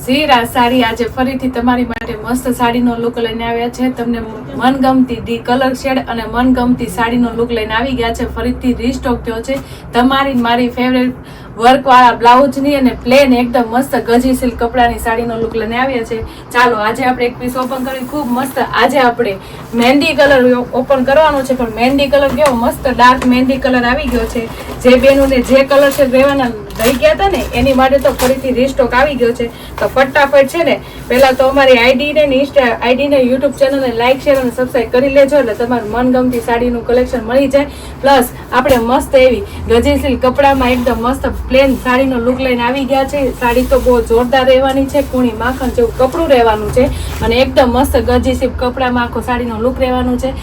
ઝીરા સાડી આજે ફરીથી તમારી માટે મસ્ત સાડીનો લુક લઈને આવ્યા છે. તમને મનગમતી કલર શેડ અને મનગમતી સાડીનો લુક લઈને આવી ગયા છે. ફરીથી રીસ્ટોક થયો છે તમારી મારી ફેવરેટ વર્કવાળા બ્લાઉઝની અને પ્લેન એકદમ મસ્ત ગજી સિલ્ક કપડાની સાડીનો લુક લઈને આવ્યા છે. ચાલો આજે આપણે એક પીસ ઓપન કરી ખૂબ મસ્ત. આજે આપણે મહેંદી કલર ઓપન કરવાનો છે, પણ મહેંદી કલર કેવો મસ્ત ડાર્ક મહેંદી કલર આવી ગયો છે. જે બેનોને જે કલર છે રહેવાના રહી ગયા હતા ને એની માટે તો ફરીથી રીસ્ટોક આવી ગયો છે. તો ફટાફટ છે ને પહેલા તો અમારી આઈડી ને ઇન્સ્ટા આઈડી ને યુટ્યુબ ચેનલને લાઈક શેર અને સબસ્ક્રાઈબ કરી લેજો, એટલે તમારું મનગમતી સાડીનું કલેક્શન મળી જાય. પ્લસ આપણે મસ્ત એવી ગજી સિલ્ક કપડામાં એકદમ મસ્ત પ્લેન સાડીનો લુક લઈને આવી ગયા છે. સાડી તો બહુ જોરદાર રહેવાની છે, કૂણી માખણ જેવું કપડું રહેવાનું છે અને એકદમ મસ્ત ગજી સિલ્ક કપડામાં આખો સાડીનો લુક રહેવાનું છે.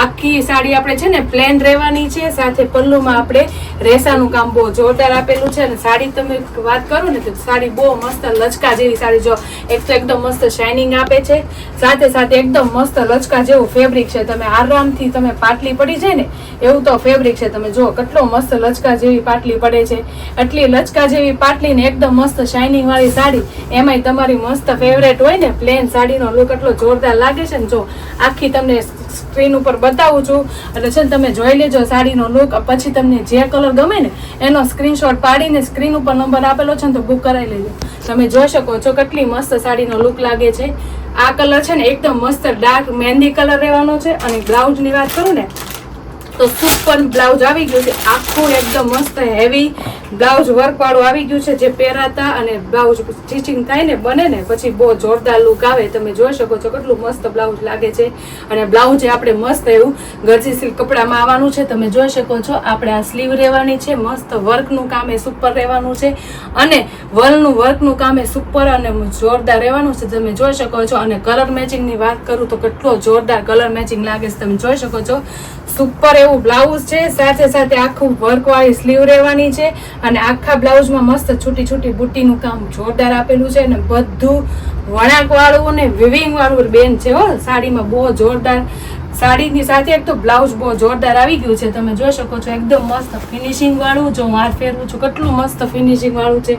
આખી સાડી આપણે છે ને પ્લેન રહેવાની છે, સાથે પલ્લુમાં આપણે રેસાનું કામ બહુ જોરદાર આપેલું છે. અને સાડી તમે વાત કરો ને તો સાડી બહુ મસ્ત લચકા જેવી સાડી, જો એક તો એકદમ મસ્ત શાઇનિંગ આપે છે, સાથે સાથે એકદમ મસ્ત લચકા જેવું ફેબ્રિક છે. તમે આરામથી તમે પાટલી પડી જાય ને એવું તો ફેબ્રિક છે. તમે જો કેટલો મસ્ત લચકા જેવી પાટલી પડે છે. એટલી લચકા જેવી પાટલી ને એકદમ મસ્ત શાઇનિંગ વાળી સાડી, એમાંય તમારી મસ્ત ફેવરેટ હોય ને પ્લેન સાડીનો લુક એટલો જોરદાર લાગે છે ને. જો આખી તમને સ્ક્રીન ઉપર બતાવું છું એટલે છે ને તમે જોઈ લેજો સાડીનો લુક. પછી તમને જે કલર ગમે ને એનો સ્ક્રીનશોટ પાડીને સ્ક્રીન ઉપર નંબર આપેલો છે ને તો બુક કરાવી લેજો. તમે જોઈ શકો છો કેટલી મસ્ત સાડીનો લુક લાગે છે. આ કલર છે ને એકદમ મસ્ત ડાર્ક મહેંદી કલર રહેવાનો છે. અને બ્લાઉઝની વાત કરું ને તો સુપર બ્લાઉઝ આવી ગયું છે, આખું એકદમ મસ્ત હેવી બ્લાઉઝ વર્ક વાળું આવી ગયું છે. જે પહેરાતા અને બ્લાઉઝ સ્ટિચિંગ થાય ને બને ને પછી બહુ જોરદાર લુક આવે. તમે જોઈ શકો છો કેટલું મસ્ત બ્લાઉઝ લાગે છે. અને બ્લાઉઝ આપણે મસ્ત એવું ગરજી સિલ્ક કપડામાં આવવાનું છે. તમે જોઈ શકો છો આપણે આ સ્લીવ રહેવાની છે, મસ્ત વર્કનું કામ એ સુપર રહેવાનું છે અને વલનું વર્કનું કામ એ સુપર અને જોરદાર રહેવાનું છે. તમે જોઈ શકો છો. અને કલર મેચિંગની વાત કરું તો કેટલો જોરદાર કલર મેચિંગ લાગે છે. તમે જોઈ શકો છો સુપર એવું બ્લાઉઝ છે, સાથે સાથે આખું વર્ક વાળી સ્લીવ રહેવાની છે. અને આખા બ્લાઉઝમાં મસ્ત છૂટી છૂટી બુટ્ટીનું કામ જોરદાર આપેલું છે. અને બધું વણાક વાળું અને વિવિંગ વાળું બેન છે હો સાડીમાં, બહુ જોરદાર. સાડીની સાથે એક તો બ્લાઉઝ બહુ જોરદાર આવી ગયું છે. તમે જોઈ શકો છો એકદમ મસ્ત ફિનિશિંગ વાળું. જો હું હાથ ફેરવું છું કેટલું મસ્ત ફિનિશિંગ વાળું છે.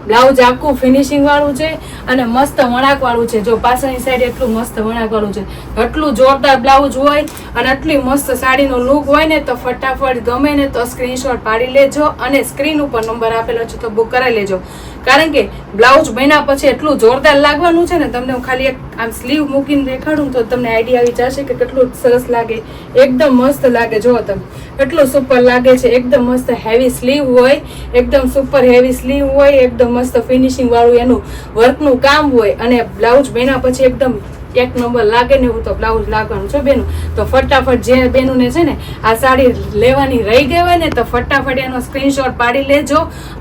બ્લાઉઝ આખું ફિનિશિંગ વાળું છે અને મસ્ત વણાક વાળું છે. જો પાછળની સાઈડ એટલું મસ્ત વણાક વાળું છે. એટલું જોરદાર બ્લાઉઝ હોય અને એટલી મસ્ત સાડીનો લુક હોય ને તો ફટાફટ ગમે ને તો સ્ક્રીનશોટ પાડી લેજો અને સ્ક્રીન ઉપર નંબર આપેલો છે તો બુક કરાવી લેજો. કારણ કે બ્લાઉઝ બન્યા પછી એટલું જોરદાર લાગવાનું છે ને. તમને હું ખાલી એક આમ સ્લીવ મૂકીને દેખાડું તો તમને આઈડિયા આવી જશે કે કેટલું સરસ લાગે. એકદમ મસ્ત લાગે. જો તમે એટલું સુપર લાગે છે. એકદમ મસ્ત હેવી સ્લીવ હોય, એકદમ સુપર હેવી સ્લીવ હોય, એકદમ મસ્ત ફિનિશિંગ વાળું એનું વર્કનું કામ હોય અને બ્લાઉઝ બન્યા પછી એકદમ એક નંબર લાગે ને એવું તો બ્લાઉઝ લાગવાનું છે બેનું. તો ફટાફટ જે બેનુને છે ને આ સાડી લેવાની રહી ગઈ હોય ને તો ફટાફટ એનો સ્ક્રીનશોટ પાડી લેજો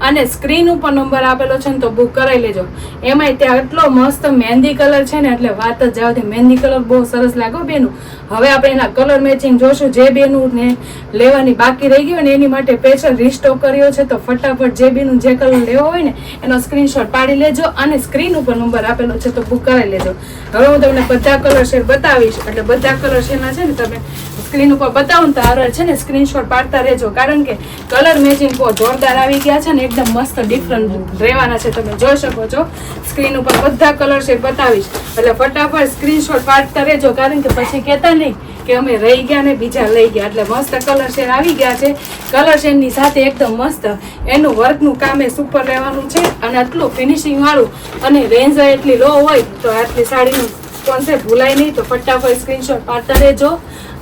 અને સ્ક્રીન ઉપર નંબર આપેલો છે ને તો બુક કરાવી લેજો. એમાંય ત્યાં એટલો મસ્ત મહેંદી કલર છે ને એટલે વાત જ જાવ. મહેંદી કલર બહુ સરસ લાગો બેનું. હવે આપણે એના કલર મેચિંગ જોશું. જે બેનું ને લેવાની બાકી રહી ગઈ હોય ને એની માટે સ્પેશિયલ રીસ્ટોક કર્યો છે. તો ફટાફટ જે બેનું જે કલર લેવો હોય ને એનો સ્ક્રીનશોટ પાડી લેજો અને સ્ક્રીન ઉપર નંબર આપેલો છે તો બુક કરાવી લેજો. હવે હું તમને બધા કલર શેડ બતાવીશ એટલે બધા કલર શેડના છે ને તમે સ્ક્રીન ઉપર બતાવું તો આગળ છે ને સ્ક્રીનશોટ પાડતા રહેજો. કારણ કે કલર મેચિંગ બહુ જોરદાર આવી ગયા છે ને એકદમ મસ્ત ડિફરન્ટ રહેવાના છે. તમે જોઈ શકો છો સ્ક્રીન ઉપર બધા કલર શેડ બતાવીશ એટલે ફટાફટ સ્ક્રીનશોટ પાડતા રહેજો. કારણ કે પછી કહેતા નહીં કે અમે રહી ગયા ને બીજા લઈ ગયા. એટલે મસ્ત કલર શેડ આવી ગયા છે. કલર શેડની સાથે એકદમ મસ્ત એનું વર્કનું કામ એ સુપર રહેવાનું છે અને આટલું ફિનિશિંગ વાળું અને રેન્જ એટલી લો હોય તો આટલી સાડીનું કોન્સેપ્ટ ભૂલાય નહીં. તો ફટાફટ સ્ક્રીનશોટ પાડતા રહેજો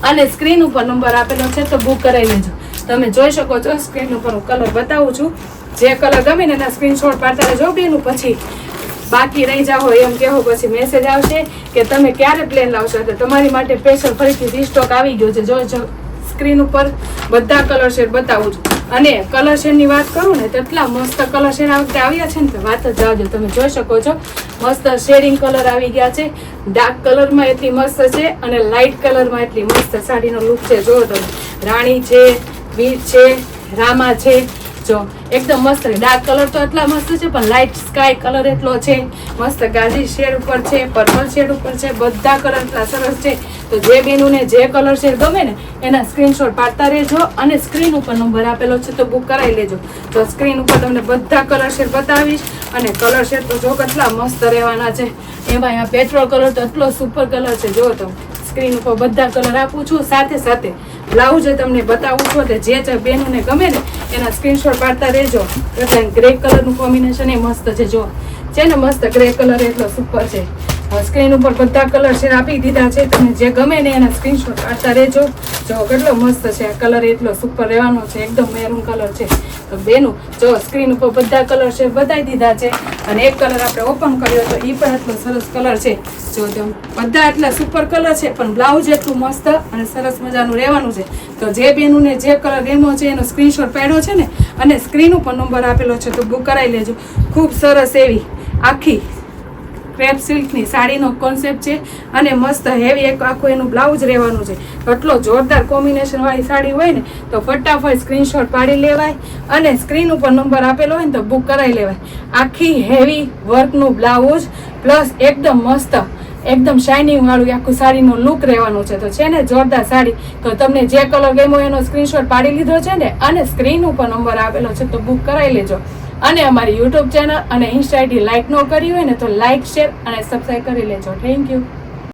અને સ્ક્રીન ઉપર નંબર આપેલો છે તો બુક કરાવી લેજો. તમે જોઈ શકો છો સ્ક્રીન ઉપર હું કલર બતાવું છું. જે કલર ગમે ને એના સ્ક્રીનશોટ પાડતા રહેજો બેનું. પછી બાકી રહી જાઓ એમ કહો પછી મેસેજ આવશે કે તમે ક્યારે પ્લેન લાવશો. એટલે તમારી માટે સ્પેશિયલ ફરીથી રીસ્ટોક આવી ગયો છે. જો સ્ક્રીન ઉપર બધા કલર શેડ બતાવું છું. અને કલર શેડની વાત કરું ને તો એટલા મસ્ત કલર શેડ આ વખતે આવ્યા છે ને તો વાત જ જાવજો. તમે જોઈ શકો છો મસ્ત શેડિંગ કલર આવી ગયા છે. ડાર્ક કલરમાં એટલી મસ્ત છે અને લાઇટ કલરમાં એટલી મસ્ત સાડીનો લુક છે. જો તમે રાણી છે, બીચ છે, રામા છે, જો એકદમ મસ્ત ડાર્ક કલર તો એટલા મસ્ત છે, પણ લાઇટ સ્કાય કલર એટલો છે, મસ્ત ગાજી શેડ ઉપર છે, પર્પલ શેડ ઉપર છે, બધા કલર એટલા સરસ છે. તો જે બેનુને જે કલર શેડ ગમે ને એના સ્ક્રીનશોટ પાડતા રહેજો અને સ્ક્રીન ઉપર નંબર આપેલો છે તો બુક કરાવી લેજો. તો સ્ક્રીન ઉપર તમને બધા કલર શેડ બતાવીશ અને કલર શેડ તો જો કેટલા મસ્ત રહેવાના છે. એમાં આ પેટ્રોલ કલર તો એટલો સુપર કલર છે. જો તમે સ્ક્રીન ઉપર બધા કલર આપું છું, સાથે સાથે બ્લાઉઝ તમને બતાવું છું. એટલે જે બેનોને ગમે ને એના સ્ક્રીનશોટ પાડતા રહેજો. એટલે ગ્રે કલરનું કોમ્બિનેશન એ મસ્ત છે. જો છે ને મસ્ત ગ્રે કલર એટલો સુપર છે. સ્ક્રીન ઉપર બધા કલર શેડ આપી દીધા છે. તમને જે ગમે ને એના સ્ક્રીનશોટ પાડતા રહેજો. જો કેટલો મસ્ત છે આ કલર, એટલો સુપર રહેવાનો છે. એકદમ મેરૂન કલર છે. તો બેનું જો સ્ક્રીન ઉપર બધા કલર શેડ બતાવી દીધા છે અને એક કલર આપણે ઓપન કર્યો તો એ પણ એટલો સરસ કલર છે. જો તમે બધા એટલા સુપર કલર છે, પણ બ્લાઉઝ એટલું મસ્ત અને સરસ મજાનું રહેવાનું છે. તો જે બેનુને જે કલર ગમ્યો છે એનો સ્ક્રીનશોટ પાડ્યો છે ને અને સ્ક્રીન ઉપર નંબર આપેલો છે તો બુક કરાવી લેજો. ખૂબ સરસ એવી આખી ક્રેપ સિલ્કની સાડીનો કોન્સેપ્ટ છે અને મસ્ત હેવી એક આખું એનું બ્લાઉઝ રહેવાનું છે. એટલો જોરદાર કોમ્બિનેશન વાળી સાડી હોય ને તો ફટાફટ સ્ક્રીનશોટ પાડી લેવાય અને સ્ક્રીન ઉપર નંબર આપેલો હોય ને તો બુક કરાવી લેવાય. આખી હેવી વર્કનું બ્લાઉઝ પ્લસ એકદમ મસ્ત એકદમ શાઇનિંગ વાળું આખું સાડીનો લુક રહેવાનું છે. તો છે ને જોરદાર સાડી. તો તમને જે કલર ગમ્યો એનો સ્ક્રીનશોટ પાડી લીધો છે ને અને સ્ક્રીન ઉપર નંબર આપેલો છે તો બુક કરાવી લેજો. અને અમારી યુટ્યુબ ચેનલ અને ઇન્સ્ટા આઈડી લાઇક ન કરી હોય ને તો લાઇક, શેર અને સબસ્ક્રાઈબ કરી લેજો. Thank you.